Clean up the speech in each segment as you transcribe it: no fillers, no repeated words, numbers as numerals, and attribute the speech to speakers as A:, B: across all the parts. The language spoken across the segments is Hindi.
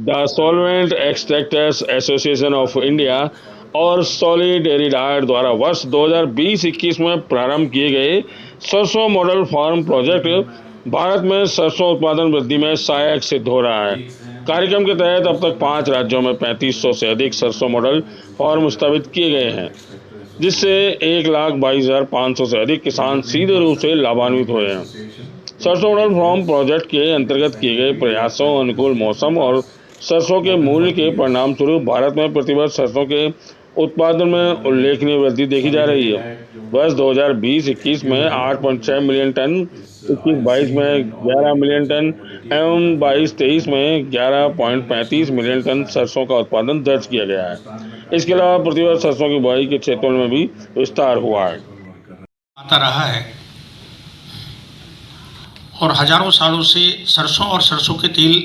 A: The solvent extractors association of India और सॉलिडेरिडाड द्वारा वर्ष 2020-21 में प्रारंभ किए गए सरसों मॉडल फार्म प्रोजेक्ट भारत में सरसों उत्पादन वृद्धि में सहायक सिद्ध हो रहा है। कार्यक्रम के तहत अब तक 5 राज्यों में 3500 से अधिक सरसों मॉडल फार्म स्थापित किए गए हैं, जिससे 1,22,500 से अधिक किसान सीधे रूप से लाभान्वित हुए हैं। सरसों मॉडल फार्म प्रोजेक्ट के अंतर्गत किए गए प्रयासों, अनुकूल मौसम और सरसों के मूल्य के परिणाम स्वरूप भारत में प्रतिवर्ष सरसों के उत्पादन में उल्लेखनीय वृद्धि देखी जा रही है। वर्ष 2020-21 में 8.6 मिलियन टन, 21-22 में 11 मिलियन टन एवं 22-23 में 11.35 मिलियन टन सरसों का उत्पादन दर्ज किया गया है। इसके अलावा प्रतिवर्ष सरसों की बुआई के क्षेत्रों में भी विस्तार हुआ है।
B: आता रहा है और हजारों सालों से सरसों और सरसों के तेल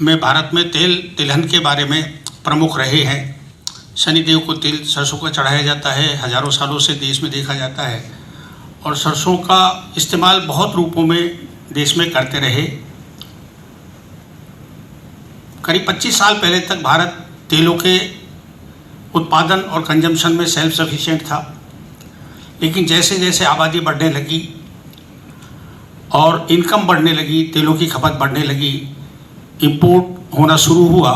B: में भारत में तिलहन के बारे में प्रमुख रहे हैं। शनिदेव को तेल सरसों का चढ़ाया जाता है, हजारों सालों से देश में देखा जाता है और सरसों का इस्तेमाल बहुत रूपों में देश में करते रहे। करीब 25 साल पहले तक भारत तेलों के उत्पादन और कंजम्पशन में सेल्फ सफिशिएंट था, लेकिन जैसे जैसे आबादी बढ़ने लगी और इनकम बढ़ने लगी, तेलों की खपत बढ़ने लगी, इंपोर्ट होना शुरू हुआ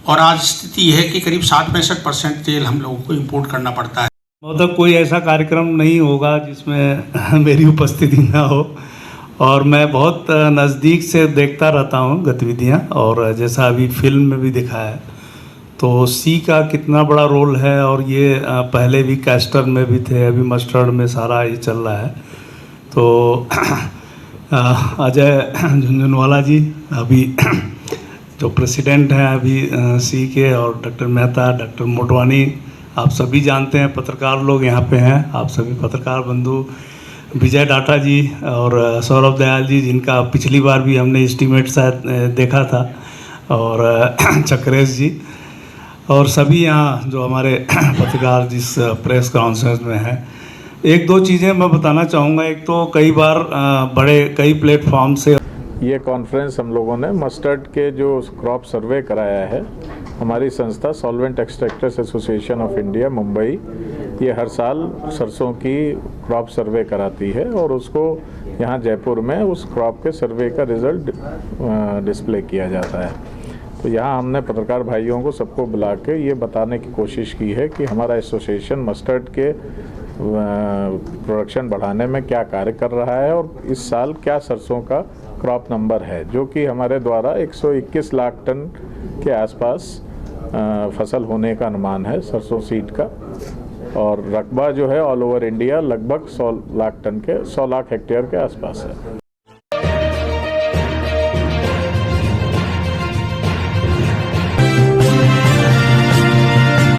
B: और आज स्थिति यह है कि करीब 60-65% तेल हम लोगों को इंपोर्ट करना पड़ता है।
C: मतलब कोई ऐसा कार्यक्रम नहीं होगा जिसमें मेरी उपस्थिति ना हो और मैं बहुत नज़दीक से देखता रहता हूँ गतिविधियाँ। और जैसा अभी फिल्म में भी दिखा है तो सी का कितना बड़ा रोल है और ये पहले भी कैस्टर में भी थे, अभी मस्टर्ड में सारा ये चल रहा है। तो अजय झुंझुनवाला जी अभी जो प्रेसिडेंट हैं अभी सी के, और डॉक्टर मेहता, डॉक्टर मोटवानी, आप सभी जानते हैं, पत्रकार लोग यहाँ पे हैं, आप सभी पत्रकार बंधु, विजय डाटा जी और सौरभ दयाल जी, जिनका पिछली बार भी हमने एस्टीमेट शायद देखा था, और चक्रेश जी और सभी यहाँ जो हमारे पत्रकार जिस प्रेस कॉन्फ्रेंस में हैं। एक दो चीज़ें मैं बताना चाहूँगा। एक तो कई प्लेटफॉर्म से
D: ये कॉन्फ्रेंस हम लोगों ने मस्टर्ड के जो क्रॉप सर्वे कराया है, हमारी संस्था solvent extractors association of India Mumbai ये हर साल सरसों की क्रॉप सर्वे कराती है और उसको यहाँ जयपुर में उस क्रॉप के सर्वे का रिज़ल्ट डिस्प्ले किया जाता है। तो यहाँ हमने पत्रकार भाइयों को सबको बुला के ये बताने की कोशिश की है कि हमारा एसोसिएशन मस्टर्ड के प्रोडक्शन बढ़ाने में क्या कार्य कर रहा है और इस साल क्या सरसों का क्रॉप नंबर है, जो कि हमारे द्वारा 121 लाख टन के आसपास फसल होने का अनुमान है सरसों सीड का। और रकबा जो है ऑल ओवर इंडिया लगभग 100 लाख टन के 100 लाख हेक्टेयर के आसपास है।